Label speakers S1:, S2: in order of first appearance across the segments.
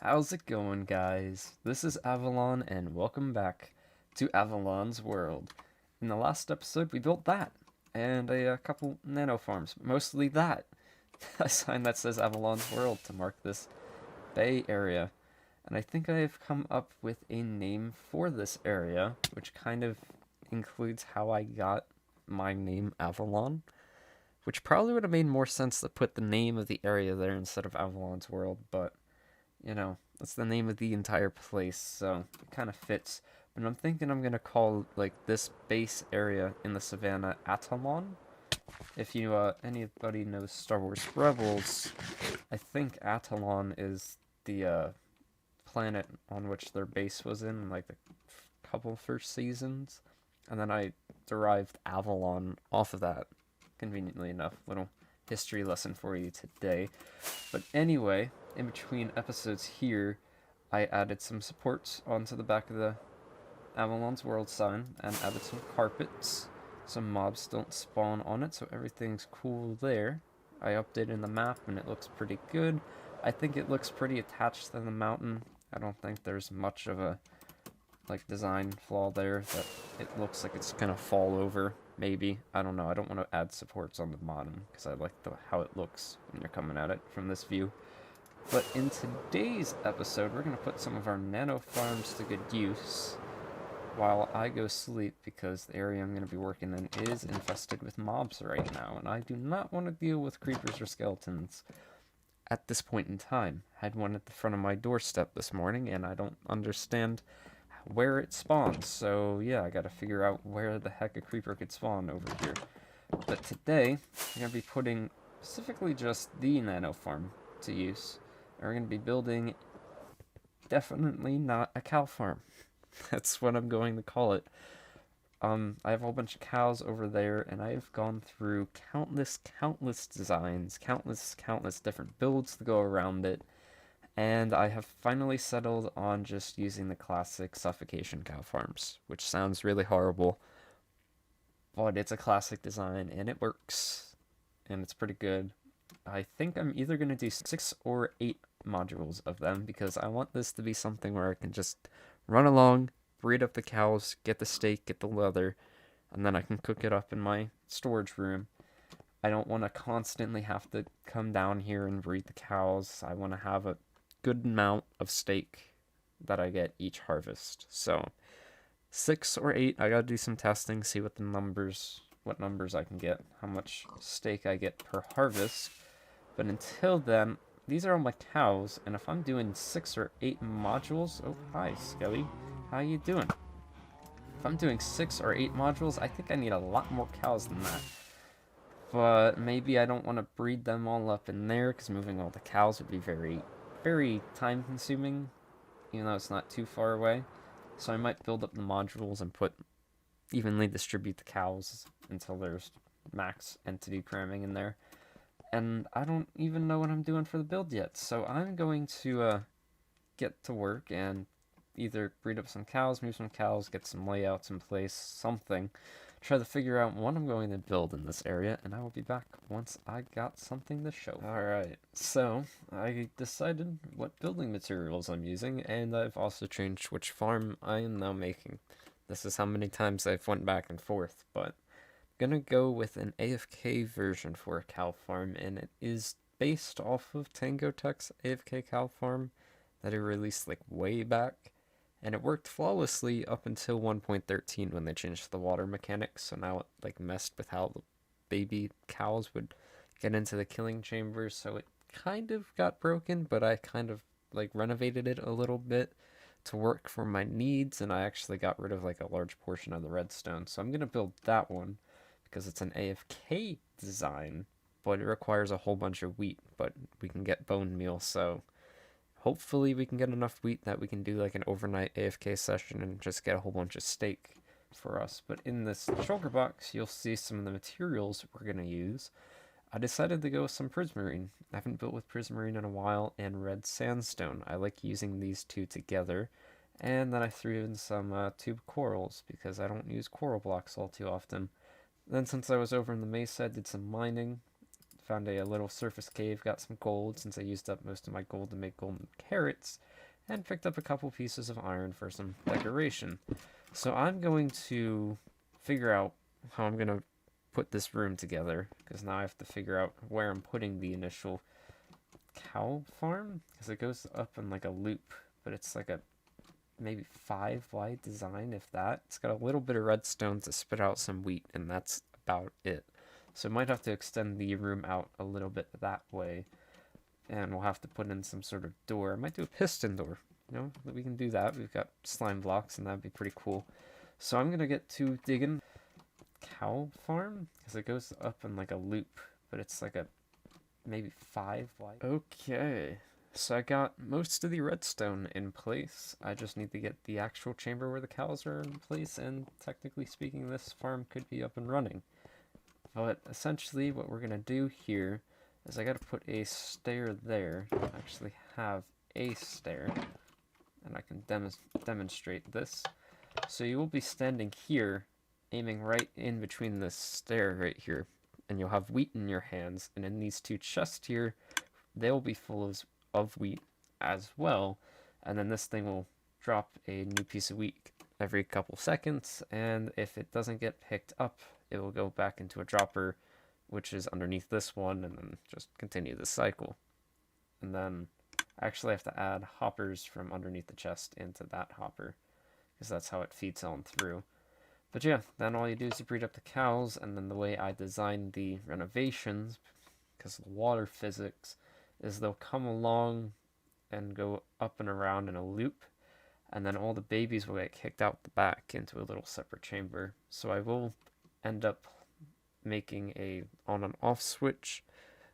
S1: How's it going, guys? This is Avollon, and welcome back to Avollon's World. In the last episode, we built that, and a couple nano farms. Mostly that. A sign that says Avollon's World to mark this bay area. And I think I've come up with a name for this area, which kind of includes how I got my name Avollon, which probably would have made more sense to put the name of the area there instead of Avollon's World, but that's the name of the entire place, so it kind of fits. But I'm thinking I'm gonna call like this base area in the savannah Atollon. If anybody knows Star Wars Rebels, I think Atollon is the planet on which their base was in like the couple first seasons, and then I derived Avalon off of that. Conveniently enough, little history lesson for you today. But anyway, in between episodes here, I added some supports onto the back of the Avalon's World sign and added some carpets. Some mobs don't spawn on it, so everything's cool there. I updated the map and it looks pretty good. I think it looks pretty attached to the mountain. I don't think there's much of a design flaw there that it looks like it's gonna fall over. Maybe, I don't know. I don't want to add supports on the bottom because I like how it looks when you're coming at it from this view. But in today's episode, we're going to put some of our nano farms to good use while I go sleep because the area I'm going to be working in is infested with mobs right now, and I do not want to deal with creepers or skeletons at this point in time. I had one at the front of my doorstep this morning, and I don't understand where it spawns, so yeah, I gotta figure out where the heck a creeper could spawn over here. But today, we're going to be putting specifically just the nano farm to use. We're going to be building definitely not a cow farm. That's what I'm going to call it. I have a whole bunch of cows over there, and I've gone through countless designs, countless different builds to go around it, and I have finally settled on just using the classic suffocation cow farms, which sounds really horrible, but it's a classic design, and it works, and it's pretty good. I think I'm either going to do 6 or 8 modules of them because I want this to be something where I can just run along, breed up the cows, get the steak, get the leather, and then I can cook it up in my storage room. I don't want to constantly have to come down here and breed the cows. I want to have a good amount of steak that I get each harvest. So 6 or 8, I gotta do some testing, see what numbers I can get, how much steak I get per harvest. But until then, these are all my cows, and if I'm doing 6 or 8 modules, oh hi Skelly, how you doing? If I'm doing 6 or 8 modules, I think I need a lot more cows than that. But maybe I don't want to breed them all up in there, because moving all the cows would be very time consuming, even though it's not too far away. So I might build up the modules and evenly distribute the cows until there's max entity cramming in there. And I don't even know what I'm doing for the build yet, so I'm going to get to work and either breed up some cows, move some cows, get some layouts in place, something. Try to figure out what I'm going to build in this area, and I will be back once I got something to show. Alright, so I decided what building materials I'm using, and I've also changed which farm I am now making. This is how many times I've went back and forth, but I'm gonna go with an AFK version for a cow farm, and it is based off of TangoTek's AFK Cow Farm that he released like way back, and it worked flawlessly up until 1.13 when they changed the water mechanics. So now it like messed with how the baby cows would get into the killing chambers, so it kind of got broken, but I kind of like renovated it a little bit to work for my needs, and I actually got rid of like a large portion of the redstone. So I'm gonna build that one because it's an AFK design, but it requires a whole bunch of wheat, but we can get bone meal, so hopefully we can get enough wheat that we can do like an overnight AFK session and just get a whole bunch of steak for us. But in this shulker box, you'll see some of the materials we're going to use. I decided to go with some prismarine. I haven't built with prismarine in a while, and red sandstone. I like using these two together. And then I threw in some tube corals because I don't use coral blocks all too often. Then since I was over in the mesa, I did some mining, found a little surface cave, got some gold since I used up most of my gold to make golden carrots, and picked up a couple pieces of iron for some decoration. So I'm going to figure out how I'm going to put this room together, because now I have to figure out where I'm putting the initial cow farm, because it goes up in like a loop, but it's like a maybe 5 wide design, if that. It's got a little bit of redstone to spit out some wheat, and that's about it. So I might have to extend the room out a little bit that way, and we'll have to put in some sort of door. I might do a piston door. You know, we can do that. We've got slime blocks, and that'd be pretty cool. So I'm gonna get to digging cow farm, because it goes up in like a loop, but it's like a maybe 5 wide. Okay, so I got most of the redstone in place. I just need to get the actual chamber where the cows are in place, and technically speaking, this farm could be up and running. But essentially what we're gonna do here is I gotta put a stair there. I actually have a stair, and I can demonstrate this. So you will be standing here, aiming right in between this stair right here, and you'll have wheat in your hands, and in these 2 chests here, they'll be full of wheat as well, and then this thing will drop a new piece of wheat every couple seconds, and if it doesn't get picked up, it will go back into a dropper, which is underneath this one, and then just continue the cycle. And then I actually have to add hoppers from underneath the chest into that hopper, because that's how it feeds on through. But yeah, then all you do is you breed up the cows, and then the way I designed the renovations, because of the water physics, is they'll come along and go up and around in a loop, and then all the babies will get kicked out the back into a little separate chamber. So I will end up making a on and off switch,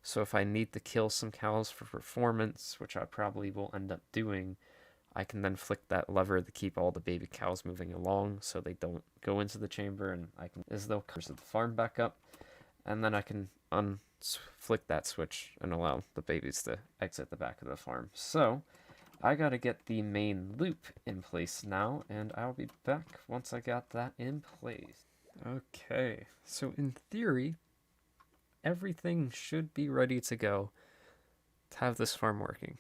S1: so if I need to kill some cows for performance, which I probably will end up doing, I can then flick that lever to keep all the baby cows moving along so they don't go into the chamber, and I can, as they'll curse the farm back up, and then I can flick that switch and allow the babies to exit the back of the farm. So I gotta get the main loop in place now, and I'll be back once I got that in place. Okay, so in theory, everything should be ready to go to have this farm working.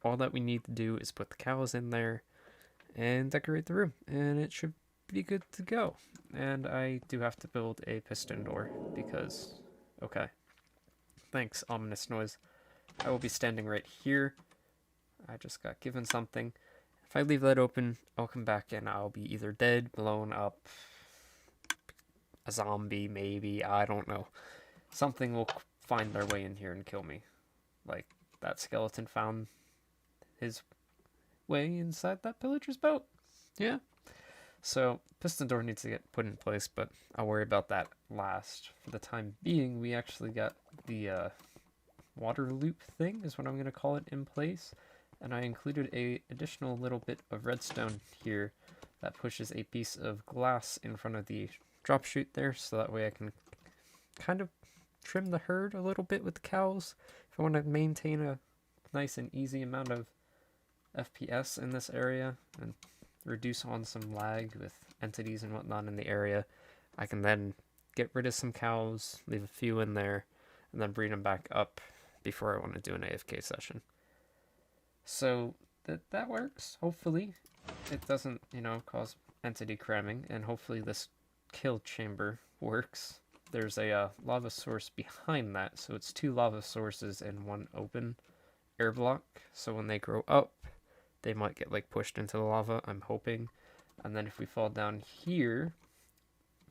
S1: All that we need to do is put the cows in there and decorate the room, and it should be good to go. And I do have to build a piston door because, okay, thanks, ominous noise. I will be standing right here. I just got given something. If I leave that open, I'll come back and I'll be either dead, blown up, a zombie maybe, I don't know. Something will find their way in here and kill me. Like that skeleton found his way inside that pillager's boat. Yeah. So piston door needs to get put in place, but I'll worry about that last. For the time being, we actually got the water loop thing, is what I'm going to call it, in place. And I included a additional little bit of redstone here that pushes a piece of glass in front of the drop chute there, so that way I can kind of trim the herd a little bit with the cows if I want to maintain a nice and easy amount of FPS in this area and reduce on some lag with entities and whatnot in the area. I can then get rid of some cows, leave a few in there, and then breed them back up before I want to do an AFK session. So that works. Hopefully it doesn't, cause entity cramming, and hopefully this kill chamber works. There's a lava source behind that, so it's 2 lava sources and 1 open air block. So when they grow up, they might get pushed into the lava, I'm hoping. And then if we fall down here,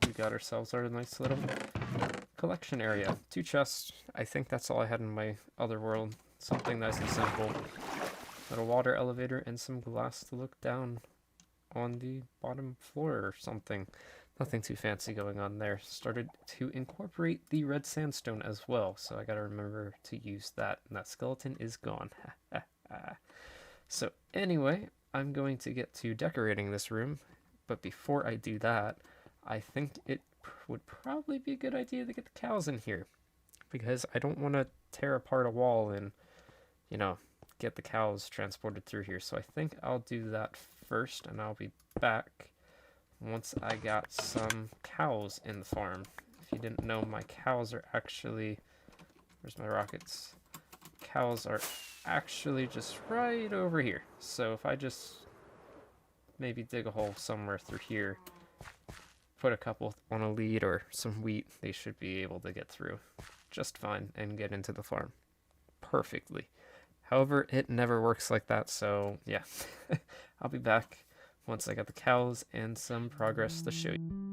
S1: we got ourselves our nice little collection area. 2 chests. I think that's all I had in my other world. Something nice and simple. Little water elevator and some glass to look down on the bottom floor or something. Nothing too fancy going on there. Started to incorporate the red sandstone as well, so I gotta remember to use that, and that skeleton is gone. So anyway, I'm going to get to decorating this room, but before I do that, I think it would probably be a good idea to get the cows in here, because I don't want to tear apart a wall and, get the cows transported through here. So I think I'll do that first, and I'll be back once I got some cows in the farm. If you didn't know, my cows are actually Where's my rockets? Cows are actually just right over here. So if I just maybe dig a hole somewhere through here, put a couple on a lead or some wheat, they should be able to get through just fine and get into the farm perfectly. However, it never works like that, so yeah. I'll be back once I got the cows and some progress to show you.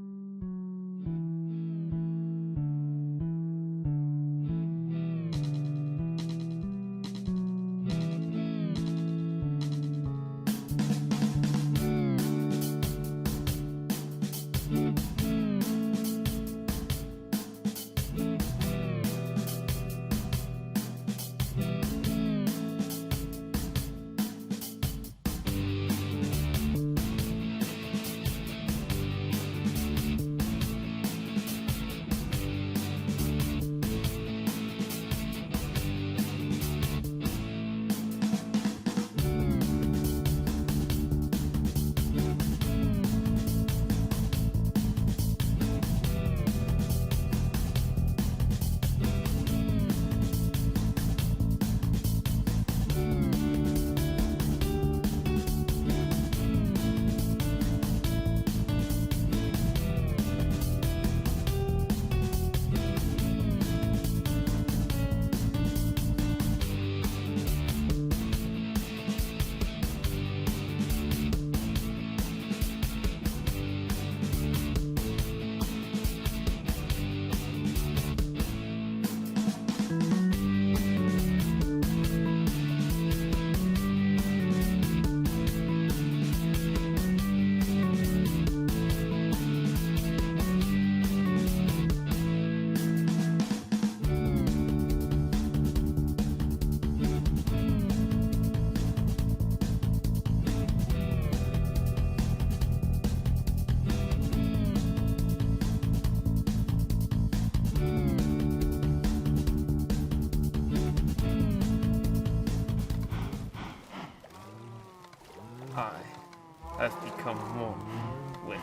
S1: I have become one with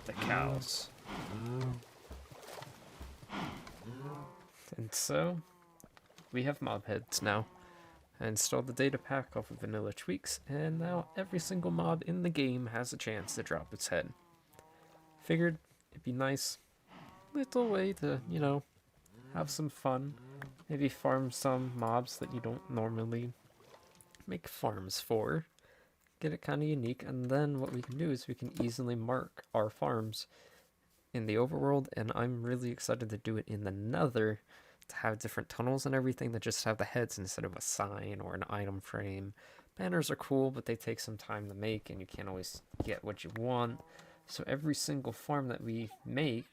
S1: the cows. And so, we have mob heads now. I installed the data pack off of vanilla tweaks, and now every single mob in the game has a chance to drop its head. Figured it'd be nice little way to, you know, have some fun. Maybe farm some mobs that you don't normally make farms for. Get it kind of unique, and then what we can do is we can easily mark our farms in the overworld, and I'm really excited to do it in the nether to have different tunnels and everything that just have the heads instead of a sign or an item frame. Banners are cool, but they take some time to make and you can't always get what you want. So every single farm that we make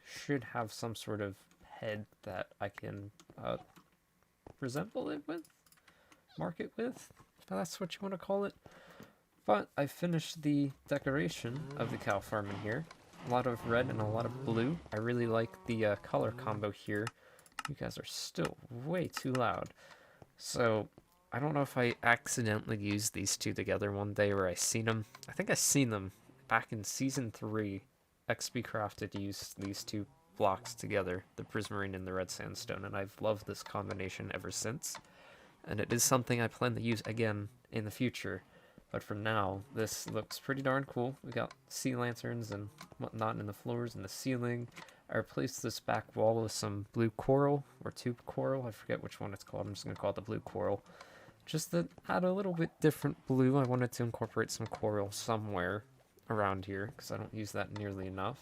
S1: should have some sort of head that I can resemble it with, mark it with, if that's what you want to call it. But I finished the decoration of the cow farm in here. A lot of red and a lot of blue. I really like the color combo here. You guys are still way too loud. So, I don't know if I accidentally used these two together one day or I seen them. I think I seen them back in Season 3. XP Crafted used these two blocks together, the Prismarine and the Red Sandstone, and I've loved this combination ever since. And it is something I plan to use again in the future. But for now, this looks pretty darn cool. We got sea lanterns and whatnot in the floors and the ceiling. I replaced this back wall with some blue coral, or tube coral. I forget which one it's called. I'm just going to call it the blue coral. Just to add a little bit different blue, I wanted to incorporate some coral somewhere around here, because I don't use that nearly enough.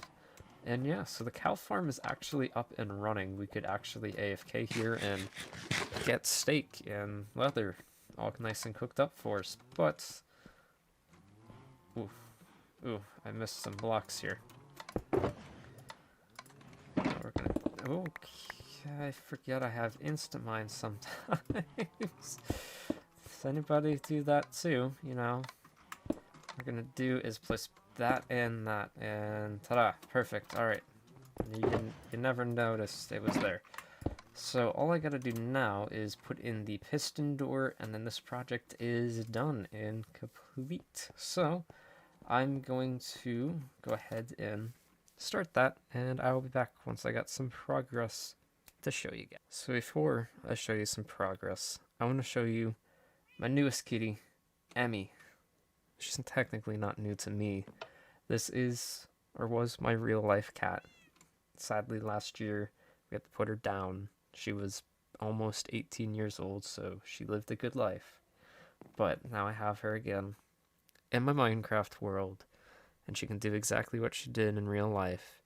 S1: And yeah, so the cow farm is actually up and running. We could actually AFK here and get steak and leather all nice and cooked up for us. But ooh, I missed some blocks here. We're gonna, okay, I forget I have instant mine sometimes. Does anybody do that too? You know, what we're gonna do is place that and that, and ta-da, perfect. All right, you never noticed it was there. So all I gotta do now is put in the piston door, and then this project is done and complete. So I'm going to go ahead and start that, and I will be back once I got some progress to show you guys. So before I show you some progress, I want to show you my newest kitty, Emmy. She's technically not new to me. This is, or was, my real life cat. Sadly, last year we had to put her down. She was almost 18 years old, so she lived a good life. But now I have her again in my Minecraft world, and she can do exactly what she did in real life.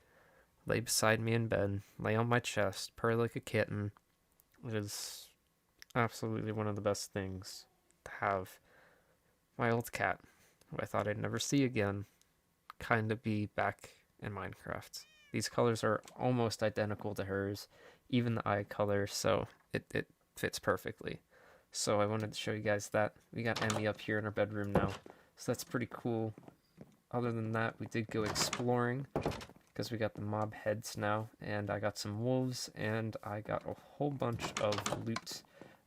S1: Lay beside me in bed, lay on my chest, purr like a kitten. It is absolutely one of the best things to have my old cat, who I thought I'd never see again, kind of be back in Minecraft. These colors are almost identical to hers, even the eye color, so it fits perfectly. So I wanted to show you guys that. We got Emmy up here in our bedroom now, so that's pretty cool. Other than that, we did go exploring, because we got the mob heads now, and I got some wolves, and I got a whole bunch of loot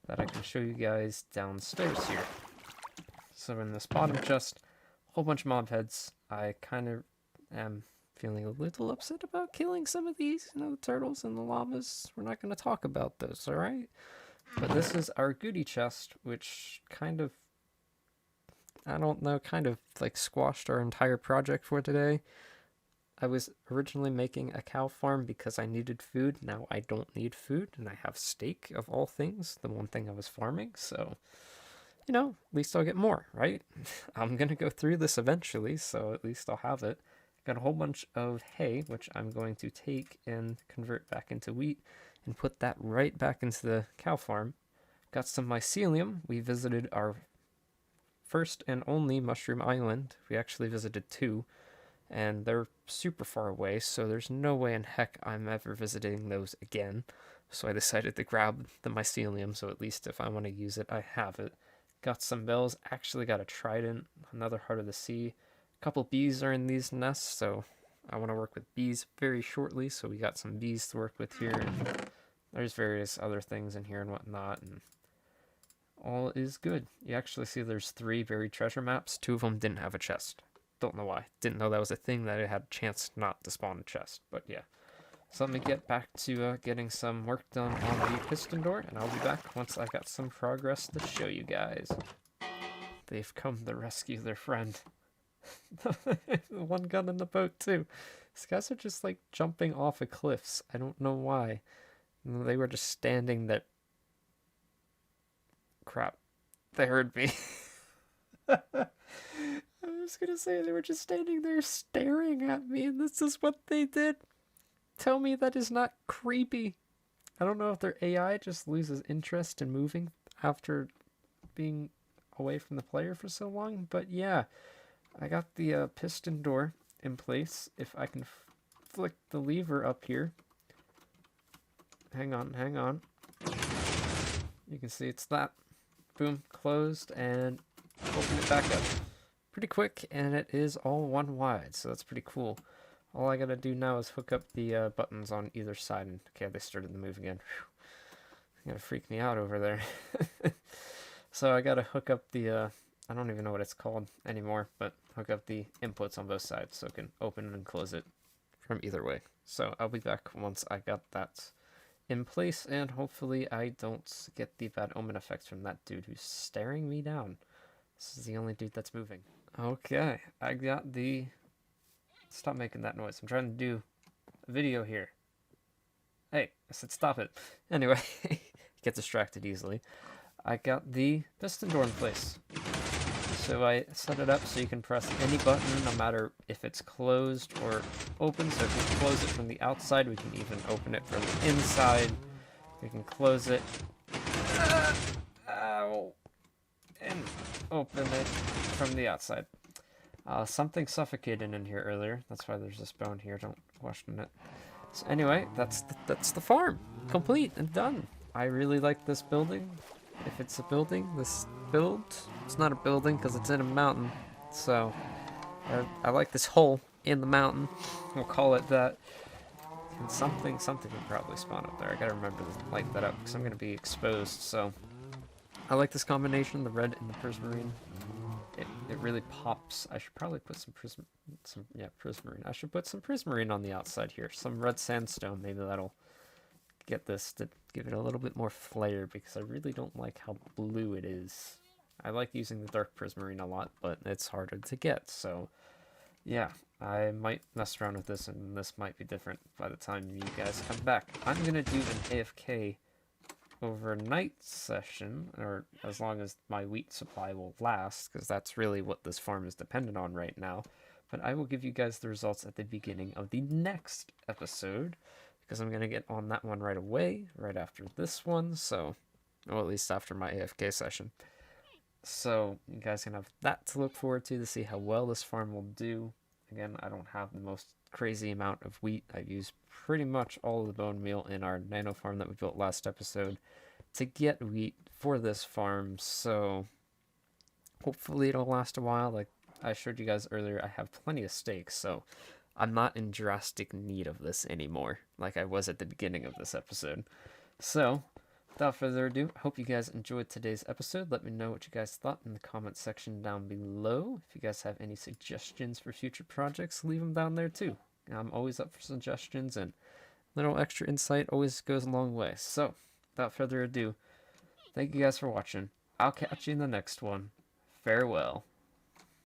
S1: that I can show you guys downstairs here. So in this bottom chest, a whole bunch of mob heads. I kind of am feeling a little upset about killing some of these, the turtles and the llamas. We're not going to talk about those, alright? But this is our goodie chest, which kind of, I don't know, kind of like squashed our entire project for today. I was originally making a cow farm because I needed food. Now I don't need food, and I have steak, of all things, the one thing I was farming, so, at least I'll get more, right? I'm gonna go through this eventually, so at least I'll have it. Got a whole bunch of hay, which I'm going to take and convert back into wheat, and put that right back into the cow farm. Got some mycelium. We visited our first and only mushroom island. We actually visited 2. And they're super far away, so there's no way in heck I'm ever visiting those again. So I decided to grab the mycelium, so at least if I want to use it, I have it. Got some bells, actually got a trident, another heart of the sea. A couple bees are in these nests, so I want to work with bees very shortly, so we got some bees to work with here. And there's various other things in here and whatnot, and all is good. You actually see there's 3 buried treasure maps. 2 of them didn't have a chest. Don't know why. Didn't know that was a thing, that it had a chance not to spawn a chest. But yeah. So let me get back to getting some work done on the piston door, and I'll be back once I got some progress to show you guys. They've come to rescue their friend. The one gun in the boat too. These guys are just like jumping off of cliffs. I don't know why. They were just standing there. Crap. They heard me. I was gonna say they were just standing there staring at me, and this is what they did. Tell me that is not creepy. I don't know if their AI just loses interest in moving after being away from the player for so long, but yeah. I got the piston door in place. If I can flick the lever up here. Hang on. You can see it's that. Boom, closed, and open it back up. Pretty quick, and it is all 1 wide, so that's pretty cool. All I gotta do now is hook up the buttons on either side, and okay, they started to move again. Whew. Gonna freak me out over there. So I gotta hook up the, I don't even know what it's called anymore, but hook up the inputs on both sides so it can open and close it from either way. So I'll be back once I got that in place, and hopefully I don't get the bad omen effects from that dude who's staring me down. This is the only dude that's moving. Okay, I got the... Stop making that noise. I'm trying to do a video here. Hey, I said stop it. Anyway, get distracted easily. I got the piston door in place. So I set it up so you can press any button, no matter if it's closed or open. So if we close it from the outside, we can even open it from the inside. We can close it. Ow! And open it from the outside. Something suffocated in here earlier. That's why there's this bone here. Don't question it. So anyway, that's the farm. Complete and done. I really like this building. If it's a building, this build, it's not a building because it's in a mountain. So I like this hole in the mountain. We'll call it that. And something will probably spawn up there. I gotta remember to light that up because I'm gonna be exposed. So I like this combination, the red and the prismarine. It really pops. I should probably put some prismarine. I should put some prismarine on the outside here. Some red sandstone. Maybe that'll get this to give it a little bit more flair because I really don't like how blue it is. I like using the dark prismarine a lot, but it's harder to get, so yeah, I might mess around with this and this might be different by the time you guys come back. I'm gonna do an AFK overnight session, or as long as my wheat supply will last, because that's really what this farm is dependent on right now. But I will give you guys the results at the beginning of the next episode, because I'm going to get on that one right away, right after this one, so, well, at least after my AFK session. So, you guys can have that to look forward to see how well this farm will do. Again, I don't have the most crazy amount of wheat. I've used pretty much all of the bone meal in our nano farm that we built last episode to get wheat for this farm, so hopefully it'll last a while. Like I showed you guys earlier, I have plenty of steaks, so I'm not in drastic need of this anymore, like I was at the beginning of this episode. So, without further ado, I hope you guys enjoyed today's episode. Let me know what you guys thought in the comment section down below. If you guys have any suggestions for future projects, leave them down there too. I'm always up for suggestions, and little extra insight always goes a long way. So, without further ado, thank you guys for watching. I'll catch you in the next one. Farewell.